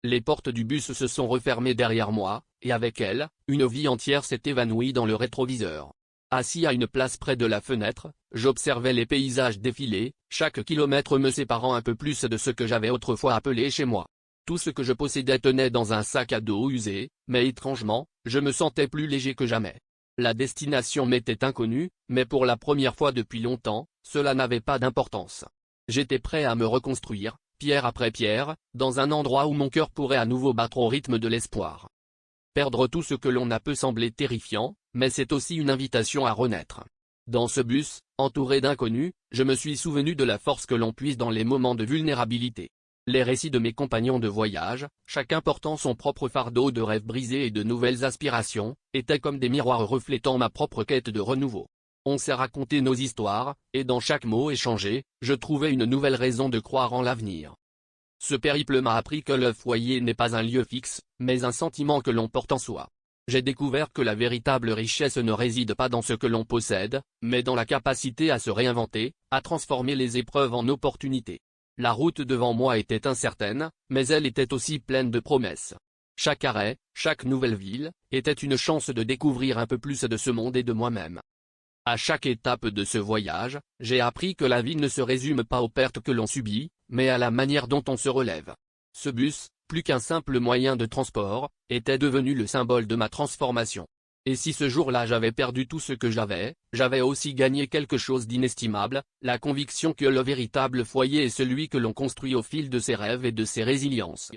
Les portes du bus se sont refermées derrière moi, et avec elles, une vie entière s'est évanouie dans le rétroviseur. Assis à une place près de la fenêtre, j'observais les paysages défiler, chaque kilomètre me séparant un peu plus de ce que j'avais autrefois appelé chez moi. Tout ce que je possédais tenait dans un sac à dos usé, mais étrangement, je me sentais plus léger que jamais. La destination m'était inconnue, mais pour la première fois depuis longtemps, cela n'avait pas d'importance. J'étais prêt à me reconstruire, pierre après pierre, dans un endroit où mon cœur pourrait à nouveau battre au rythme de l'espoir. Perdre tout ce que l'on a peut sembler terrifiant, mais c'est aussi une invitation à renaître. Dans ce bus, entouré d'inconnus, je me suis souvenu de la force que l'on puise dans les moments de vulnérabilité. Les récits de mes compagnons de voyage, chacun portant son propre fardeau de rêves brisés et de nouvelles aspirations, étaient comme des miroirs reflétant ma propre quête de renouveau. On s'est raconté nos histoires, et dans chaque mot échangé, je trouvais une nouvelle raison de croire en l'avenir. Ce périple m'a appris que le foyer n'est pas un lieu fixe, mais un sentiment que l'on porte en soi. J'ai découvert que la véritable richesse ne réside pas dans ce que l'on possède, mais dans la capacité à se réinventer, à transformer les épreuves en opportunités. La route devant moi était incertaine, mais elle était aussi pleine de promesses. Chaque arrêt, chaque nouvelle ville, était une chance de découvrir un peu plus de ce monde et de moi-même. À chaque étape de ce voyage, j'ai appris que la vie ne se résume pas aux pertes que l'on subit, mais à la manière dont on se relève. Ce bus, plus qu'un simple moyen de transport, était devenu le symbole de ma transformation. Et si ce jour-là j'avais perdu tout ce que j'avais aussi gagné quelque chose d'inestimable, la conviction que le véritable foyer est celui que l'on construit au fil de ses rêves et de ses résiliences.